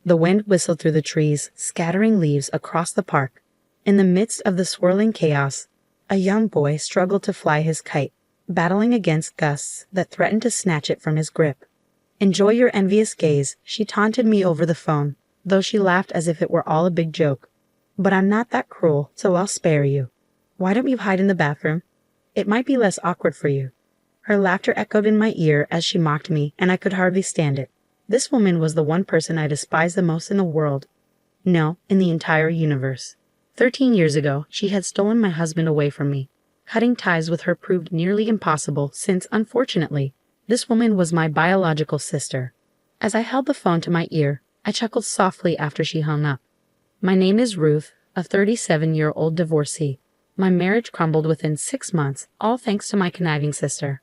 The wind whistled through the trees, scattering leaves across the park. In the midst of the swirling chaos, a young boy struggled to fly his kite, battling against gusts that threatened to snatch it from his grip. "Enjoy your envious gaze," she taunted me over the phone, though she laughed as if it were all a big joke. "But I'm not that cruel, so I'll spare you. Why don't you hide in the bathroom? It might be less awkward for you." Her laughter echoed in my ear as she mocked me, and I could hardly stand it. This woman was the one person I despised the most in the world. No, in the entire universe. 13 years ago, she had stolen my husband away from me. Cutting ties with her proved nearly impossible since, unfortunately, this woman was my biological sister. As I held the phone to my ear, I chuckled softly after she hung up. "My name is Ruth, a 37-year-old divorcee. My marriage crumbled within 6 months, all thanks to my conniving sister.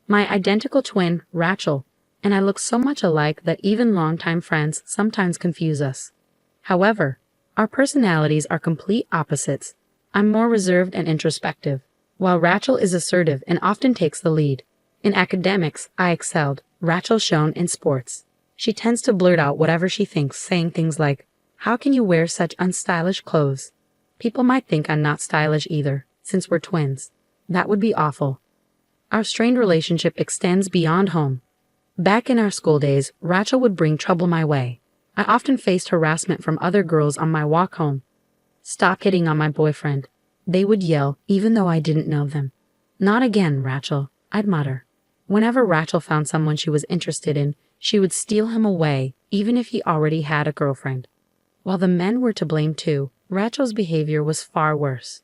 My identical twin, Rachel, and I look so much alike that even longtime friends sometimes confuse us. However, our personalities are complete opposites. I'm more reserved and introspective, while Rachel is assertive and often takes the lead. In academics, I excelled. Rachel shone in sports. She tends to blurt out whatever she thinks, saying things like, 'How can you wear such unstylish clothes?' People might think I'm not stylish either, since we're twins. That would be awful." Our strained relationship extends beyond home. Back in our school days, Rachel would bring trouble my way. I often faced harassment from other girls on my walk home. "Stop hitting on my boyfriend," they would yell, even though I didn't know them. "Not again, Rachel," I'd mutter. Whenever Rachel found someone she was interested in, she would steal him away, even if he already had a girlfriend. While the men were to blame too, Rachel's behavior was far worse.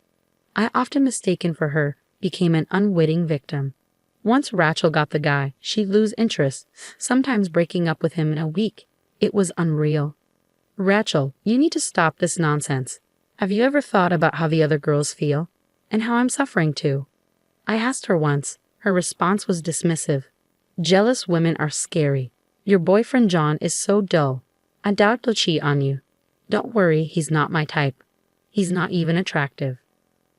I, often mistaken for her, became an unwitting victim. Once Rachel got the guy, she'd lose interest, sometimes breaking up with him in a week. It was unreal. "Rachel, you need to stop this nonsense. Have you ever thought about how the other girls feel? And how I'm suffering too?" I asked her once. Her response was dismissive. "Jealous women are scary. Your boyfriend John is so dull. I doubt he'll cheat on you. Don't worry, he's not my type. He's not even attractive."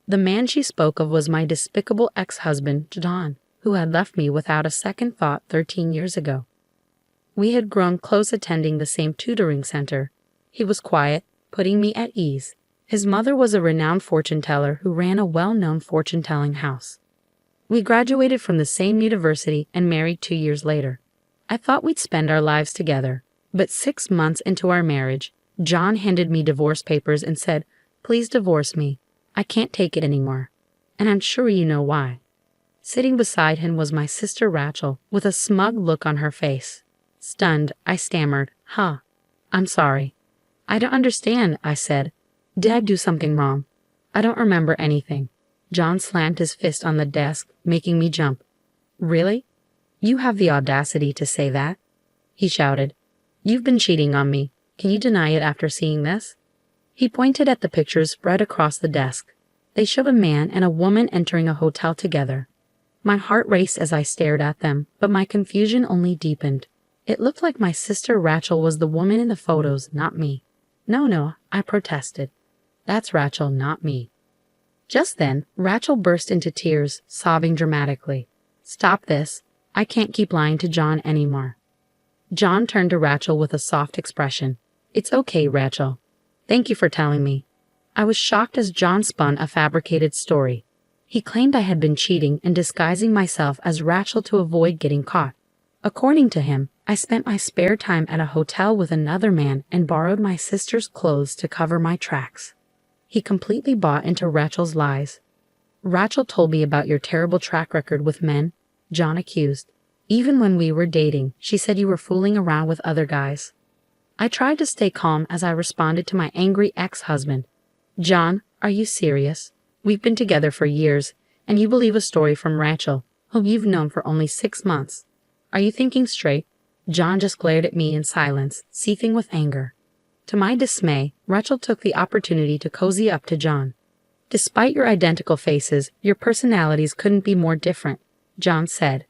The man she spoke of was my despicable ex-husband, John, who had left me without a second thought 13 years ago. We had grown close attending the same tutoring center. He was quiet, putting me at ease. His mother was a renowned fortune teller who ran a well-known fortune-telling house. We graduated from the same university and married 2 years later. I thought we'd spend our lives together, but 6 months into our marriage, John handed me divorce papers and said, "Please divorce me. I can't take it anymore." And I'm sure you know why. Sitting beside him was my sister Rachel, with a smug look on her face. Stunned, I stammered, "I'm sorry." "I don't understand," I said. "Did I do something wrong?" "I don't remember anything." John slammed his fist on the desk, making me jump. "Really? You have the audacity to say that?" he shouted. "You've been cheating on me. Can you deny it after seeing this?" He pointed at the pictures spread across the desk. They showed a man and a woman entering a hotel together. My heart raced as I stared at them, but my confusion only deepened. It looked like my sister Rachel was the woman in the photos, not me. No, I protested. "That's Rachel, not me." Just then, Rachel burst into tears, sobbing dramatically. "Stop this. I can't keep lying to John anymore." John turned to Rachel with a soft expression. "It's okay, Rachel. Thank you for telling me." I was shocked as John spun a fabricated story. He claimed I had been cheating and disguising myself as Rachel to avoid getting caught. According to him, I spent my spare time at a hotel with another man and borrowed my sister's clothes to cover my tracks. He completely bought into Rachel's lies. "Rachel told me about your terrible track record with men," John accused. "Even when we were dating, she said you were fooling around with other guys." I tried to stay calm as I responded to my angry ex-husband. "John, are you serious? We've been together for years, and you believe a story from Rachel, whom you've known for only 6 months. Are you thinking straight?" John just glared at me in silence, seething with anger. To my dismay, Rachel took the opportunity to cozy up to John. "Despite your identical faces, your personalities couldn't be more different," John said.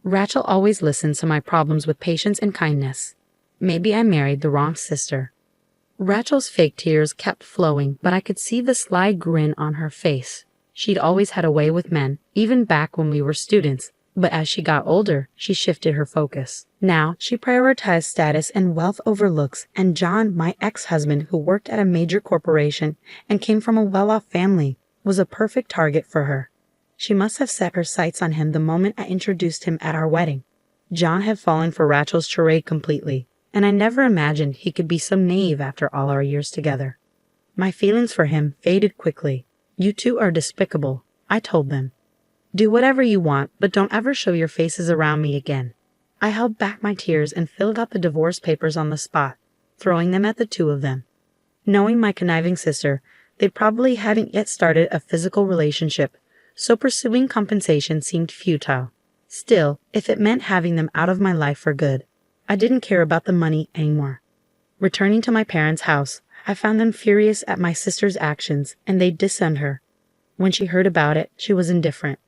"Rachel always listens to my problems with patience and kindness. Maybe I married the wrong sister." Rachel's fake tears kept flowing, but I could see the sly grin on her face. She'd always had a way with men, even back when we were students, But as she got older, she shifted her focus. Now, she prioritized status and wealth over looks, and John, my ex-husband, who worked at a major corporation and came from a well-off family, was a perfect target for her. She must have set her sights on him the moment I introduced him at our wedding. John had fallen for Rachel's charade completely, and I never imagined he could be so naive after all our years together. My feelings for him faded quickly. "You two are despicable," I told them. "Do whatever you want, but don't ever show your faces around me again." I held back my tears and filled out the divorce papers on the spot, throwing them at the two of them. Knowing my conniving sister, they probably hadn't yet started a physical relationship, so pursuing compensation seemed futile. Still, if it meant having them out of my life for good, I didn't care about the money anymore. Returning to my parents' house, I found them furious at my sister's actions, and they disowned her. When she heard about it, she was indifferent.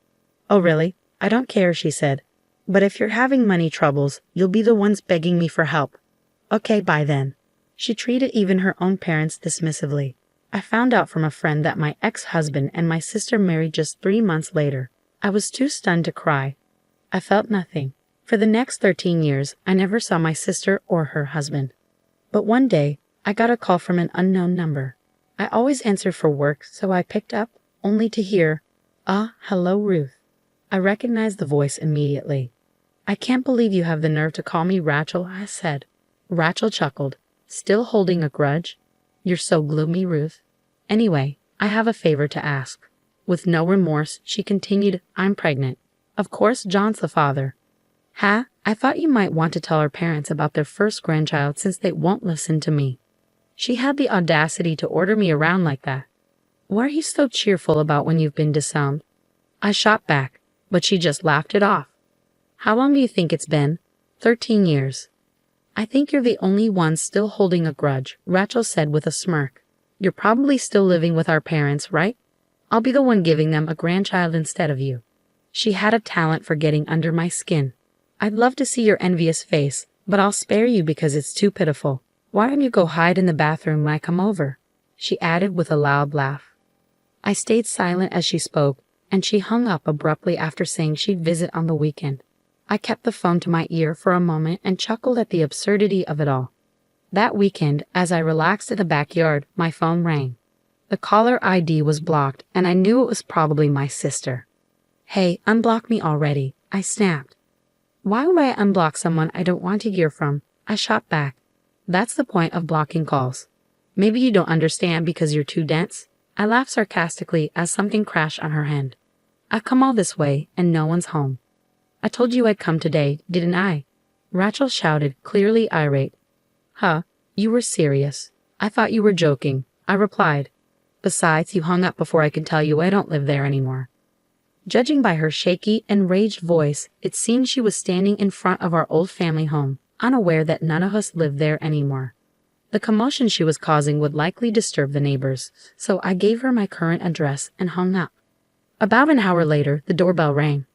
"Oh really? I don't care," she said. "But if you're having money troubles, you'll be the ones begging me for help." "Okay, bye then." She treated even her own parents dismissively. I found out from a friend that my ex-husband and my sister married just 3 months later. I was too stunned to cry. I felt nothing. For the next 13 years, I never saw my sister or her husband. But one day, I got a call from an unknown number. I always answered for work, so I picked up, only to hear, hello, Ruth." I recognized the voice immediately. "I can't believe you have the nerve to call me Rachel," I said. Rachel chuckled. "Still holding a grudge? You're so gloomy, Ruth. Anyway, I have a favor to ask." With no remorse, she continued, "I'm pregnant. Of course, John's the father." "Ha, I thought you might want to tell our parents about their first grandchild since they won't listen to me." She had the audacity to order me around like that. "What are you so cheerful about when you've been disowned?" I shot back, but she just laughed it off. "How long do you think it's been?" 13 years. "I think you're the only one still holding a grudge," Rachel said with a smirk. "You're probably still living with our parents, right? I'll be the one giving them a grandchild instead of you." She had a talent for getting under my skin. "I'd love to see your envious face, but I'll spare you because it's too pitiful. Why don't you go hide in the bathroom when I come over?" she added with a loud laugh. I stayed silent as she spoke, and she hung up abruptly after saying she'd visit on the weekend. I kept the phone to my ear for a moment and chuckled at the absurdity of it all. That weekend, as I relaxed in the backyard, my phone rang. The caller ID was blocked, and I knew it was probably my sister. "Hey, unblock me already," I snapped. "Why would I unblock someone I don't want to hear from?" I shot back. "That's the point of blocking calls. Maybe you don't understand because you're too dense." I laughed sarcastically as something crashed on her end. "I've come all this way, and no one's home." "I told you I'd come today, didn't I?" Rachel shouted, clearly irate. "Huh, you were serious. I thought you were joking," I replied. "Besides, you hung up before I could tell you I don't live there anymore." Judging by her shaky, enraged voice, it seemed she was standing in front of our old family home, unaware that none of us lived there anymore. The commotion she was causing would likely disturb the neighbors, so I gave her my current address and hung up. About an hour later, the doorbell rang.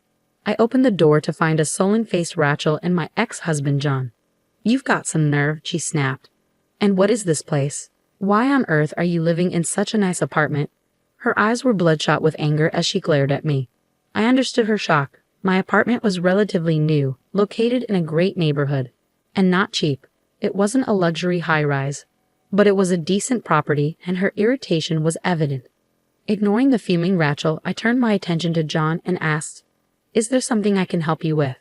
I opened the door to find a sullen-faced Rachel and my ex-husband John. "You've got some nerve," she snapped. "And what is this place? Why on earth are you living in such a nice apartment?" Her eyes were bloodshot with anger as she glared at me. I understood her shock. My apartment was relatively new, located in a great neighborhood, and not cheap. It wasn't a luxury high-rise, but it was a decent property, and her irritation was evident. Ignoring the fuming Rachel, I turned my attention to John and asked, "Is there something I can help you with?"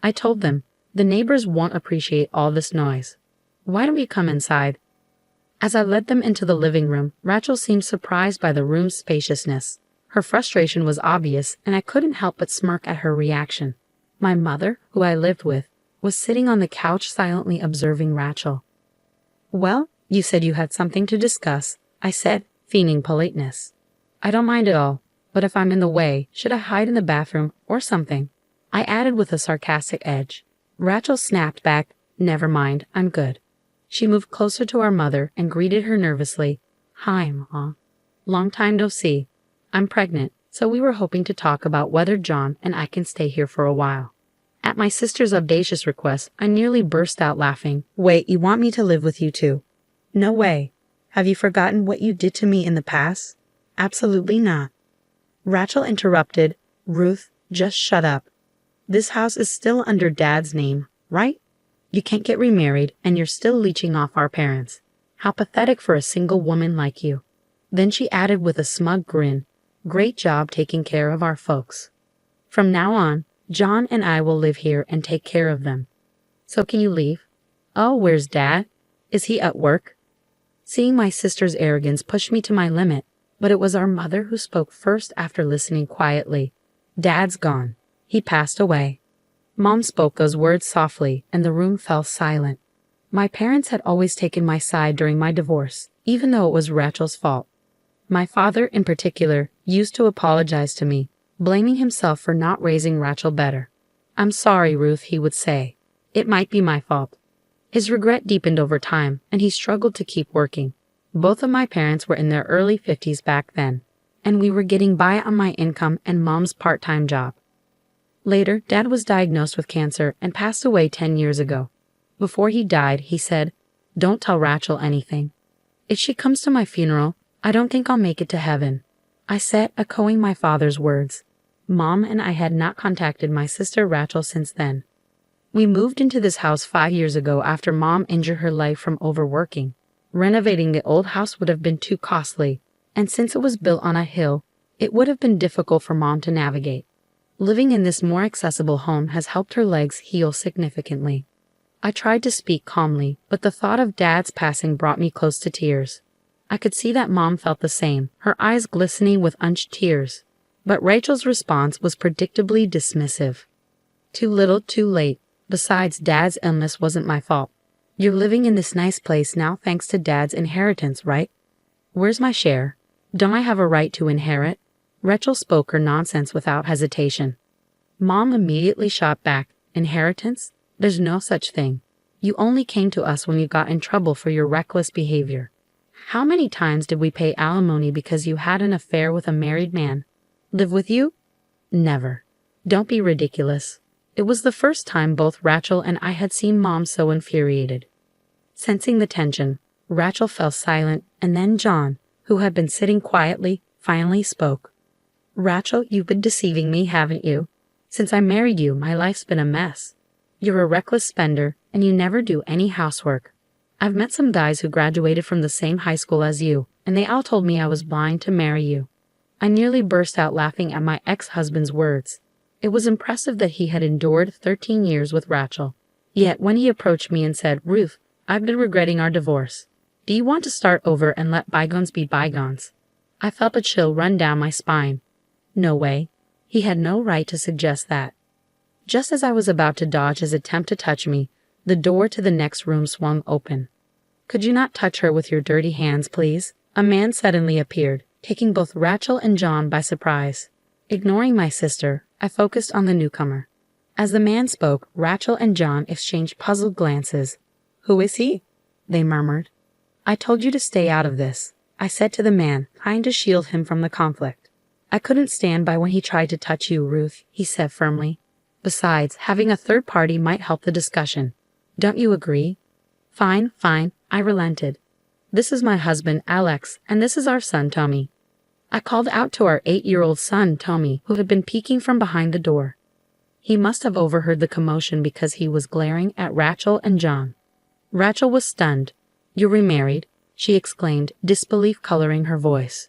I told them, "The neighbors won't appreciate all this noise. Why don't we come inside?" As I led them into the living room, Rachel seemed surprised by the room's spaciousness. Her frustration was obvious, and I couldn't help but smirk at her reaction. My mother, who I lived with, was sitting on the couch silently observing Rachel. "Well, you said you had something to discuss," I said, feigning politeness. "I don't mind at all, but if I'm in the way, should I hide in the bathroom or something?" I added with a sarcastic edge. Rachel snapped back, "Never mind, I'm good." She moved closer to our mother and greeted her nervously. "Hi, Ma. Long time no see. I'm pregnant, so we were hoping to talk about whether John and I can stay here for a while." At my sister's audacious request, I nearly burst out laughing. "Wait, you want me to live with you too?" "No way. Have you forgotten what you did to me in the past?" "Absolutely not." Rachel interrupted. "Ruth, just shut up." This house is still under Dad's name, right? You can't get remarried, and you're still leeching off our parents. How pathetic for a single woman like you." Then she added with a smug grin, "Great job taking care of our folks. From now on, John and I will live here and take care of them. So can you leave?" "Oh, where's Dad? Is he at work?" Seeing my sister's arrogance pushed me to my limit, but it was our mother who spoke first after listening quietly. "Dad's gone. He passed away." Mom spoke those words softly, and the room fell silent. My parents had always taken my side during my divorce, even though it was Rachel's fault. My father, in particular, used to apologize to me, blaming himself for not raising Rachel better. "I'm sorry, Ruth," he would say. "It might be my fault." His regret deepened over time, and he struggled to keep working. Both of my parents were in their early 50s back then, and we were getting by on my income and Mom's part-time job. Later, Dad was diagnosed with cancer and passed away 10 years ago. Before he died, he said, "Don't tell Rachel anything. If she comes to my funeral, I don't think I'll make it to heaven." I said, echoing my father's words. Mom and I had not contacted my sister Rachel since then. We moved into this house 5 years ago after Mom injured her leg from overworking. Renovating the old house would have been too costly, and since it was built on a hill, it would have been difficult for Mom to navigate. Living in this more accessible home has helped her legs heal significantly. I tried to speak calmly, but the thought of Dad's passing brought me close to tears. I could see that Mom felt the same, her eyes glistening with unshed tears. But Rachel's response was predictably dismissive. "Too little, too late. Besides, Dad's illness wasn't my fault. You're living in this nice place now thanks to Dad's inheritance, right? Where's my share? Don't I have a right to inherit?" Rachel spoke her nonsense without hesitation. Mom immediately shot back, "Inheritance? There's no such thing. You only came to us when you got in trouble for your reckless behavior. How many times did we pay alimony because you had an affair with a married man? Live with you? Never. Don't be ridiculous." It was the first time both Rachel and I had seen Mom so infuriated. Sensing the tension, Rachel fell silent, and then John, who had been sitting quietly, finally spoke. "Rachel, you've been deceiving me, haven't you? Since I married you, my life's been a mess. You're a reckless spender, and you never do any housework. I've met some guys who graduated from the same high school as you, and they all told me I was blind to marry you." I nearly burst out laughing at my ex-husband's words. It was impressive that he had endured 13 years with Rachel. Yet when he approached me and said, "Ruth, I've been regretting our divorce. Do you want to start over and let bygones be bygones?" I felt a chill run down my spine. No way. He had no right to suggest that. Just as I was about to dodge his attempt to touch me, the door to the next room swung open. "Could you not touch her with your dirty hands, please?" A man suddenly appeared, taking both Rachel and John by surprise. Ignoring my sister, I focused on the newcomer. As the man spoke, Rachel and John exchanged puzzled glances. "Who is he?" they murmured. "I told you to stay out of this," I said to the man, trying to shield him from the conflict. "I couldn't stand by when he tried to touch you, Ruth," he said firmly. "Besides, having a third party might help the discussion. Don't you agree?" Fine, I relented. "This is my husband, Alex, and this is our son, Tommy." I called out to our 8-year-old son, Tommy, who had been peeking from behind the door. He must have overheard the commotion because he was glaring at Rachel and John. Rachel was stunned. "You're remarried?" she exclaimed, disbelief coloring her voice.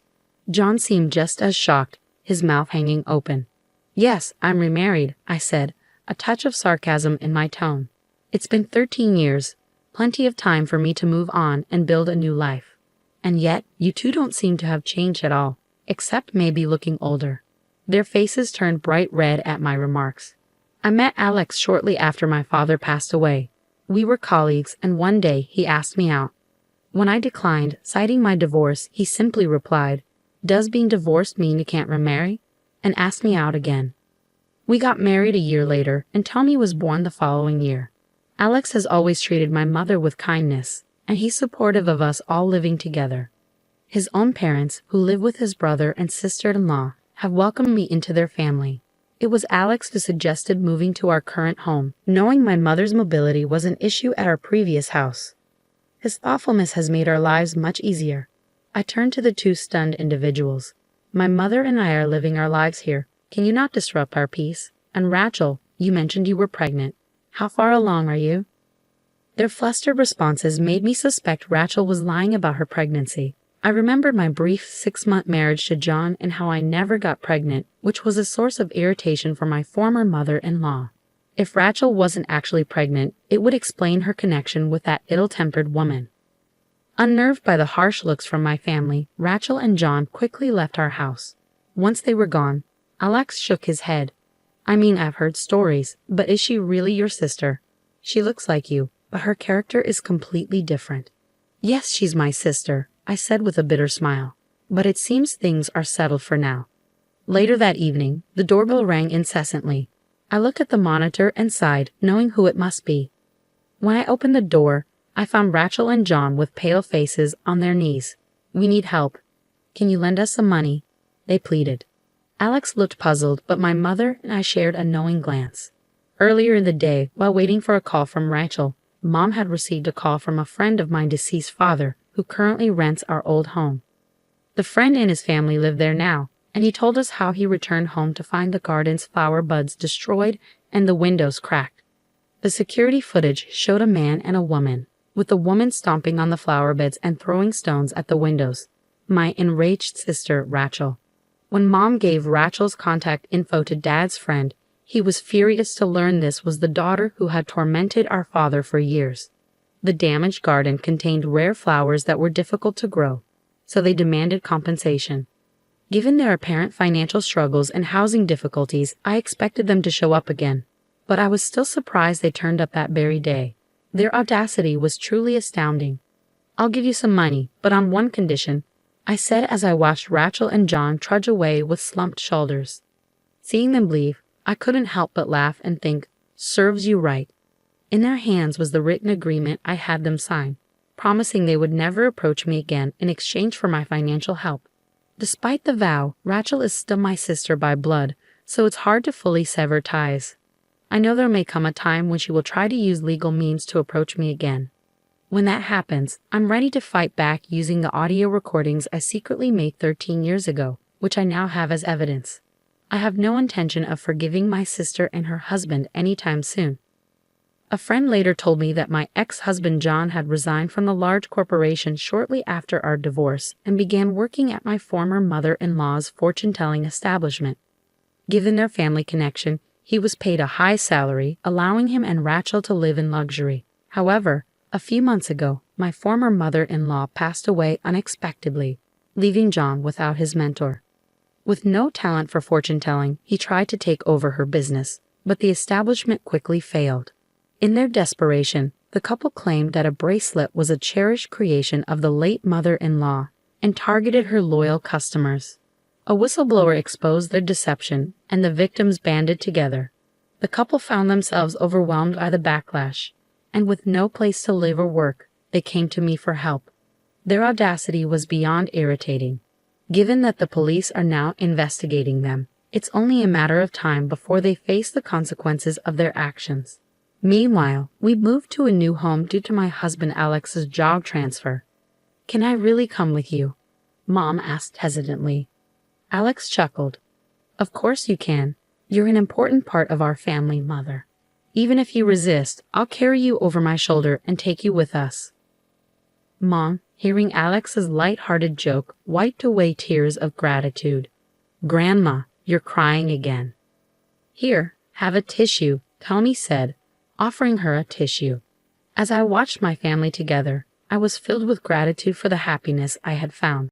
John seemed just as shocked, his mouth hanging open. "Yes, I'm remarried," I said, a touch of sarcasm in my tone. "It's been 13 years, plenty of time for me to move on and build a new life. And yet, you two don't seem to have changed at all, except maybe looking older." Their faces turned bright red at my remarks. "I met Alex shortly after my father passed away. We were colleagues, and one day he asked me out. When I declined, citing my divorce, he simply replied, 'Does being divorced mean you can't remarry?' and asked me out again. We got married a year later, and Tommy was born the following year. Alex has always treated my mother with kindness, and he's supportive of us all living together. His own parents, who live with his brother and sister-in-law, have welcomed me into their family. It was Alex who suggested moving to our current home, knowing my mother's mobility was an issue at our previous house. His thoughtfulness has made our lives much easier." I turned to the two stunned individuals. "My mother and I are living our lives here. Can you not disrupt our peace? And Rachel, You mentioned you were pregnant. How far along are you? Their flustered responses made me suspect Rachel was lying about her pregnancy. I remembered my brief 6-month marriage to John and how I never got pregnant, which was a source of irritation for my former mother-in-law. If Rachel wasn't actually pregnant, it would explain her connection with that ill-tempered woman. Unnerved by the harsh looks from my family, Rachel and John quickly left our house. Once they were gone, Alex shook his head. I mean, I've heard stories, but is she really your sister? She looks like you, but her character is completely different. Yes, she's my sister, I said with a bitter smile, but it seems things are settled for now. Later that evening, the doorbell rang incessantly. I looked at the monitor and sighed, knowing who it must be. When I opened the door, I found Rachel and John with pale faces on their knees. We need help. Can you lend us some money? They pleaded. Alex looked puzzled, but my mother and I shared a knowing glance. Earlier in the day, while waiting for a call from Rachel, Mom had received a call from a friend of my deceased father, who currently rents our old home. The friend and his family live there now, and he told us how he returned home to find the garden's flower buds destroyed and the windows cracked. The security footage showed a man and a woman, with the woman stomping on the flower beds and throwing stones at the windows. My enraged sister, Rachel. When Mom gave Rachel's contact info to Dad's friend, he was furious to learn this was the daughter who had tormented our father for years. The damaged garden contained rare flowers that were difficult to grow, so they demanded compensation. Given their apparent financial struggles and housing difficulties, I expected them to show up again, but I was still surprised they turned up that very day. Their audacity was truly astounding. I'll give you some money, but on one condition, I said as I watched Rachel and John trudge away with slumped shoulders. Seeing them leave, I couldn't help but laugh and think, serves you right. In their hands was the written agreement I had them sign, promising they would never approach me again in exchange for my financial help. Despite the vow, Rachel is still my sister by blood, so it's hard to fully sever ties. I know there may come a time when she will try to use legal means to approach me again. When that happens, I'm ready to fight back using the audio recordings I secretly made 13 years ago, which I now have as evidence. I have no intention of forgiving my sister and her husband anytime soon. A friend later told me that my ex-husband John had resigned from the large corporation shortly after our divorce and began working at my former mother-in-law's fortune-telling establishment. Given their family connection, he was paid a high salary, allowing him and Rachel to live in luxury. However, a few months ago, my former mother-in-law passed away unexpectedly, leaving John without his mentor. With no talent for fortune-telling, he tried to take over her business, but the establishment quickly failed. In their desperation, the couple claimed that a bracelet was a cherished creation of the late mother-in-law and targeted her loyal customers. A whistleblower exposed their deception, and the victims banded together. The couple found themselves overwhelmed by the backlash, and with no place to live or work, they came to me for help. Their audacity was beyond irritating. Given that the police are now investigating them, it's only a matter of time before they face the consequences of their actions. Meanwhile, we moved to a new home due to my husband Alex's job transfer. Can I really come with you? Mom asked hesitantly. Alex chuckled. Of course you can. You're an important part of our family, Mother. Even if you resist, I'll carry you over my shoulder and take you with us. Mom, hearing Alex's light-hearted joke, wiped away tears of gratitude. Grandma, you're crying again. Here, have a tissue, Tommy said, offering her a tissue. As I watched my family together, I was filled with gratitude for the happiness I had found.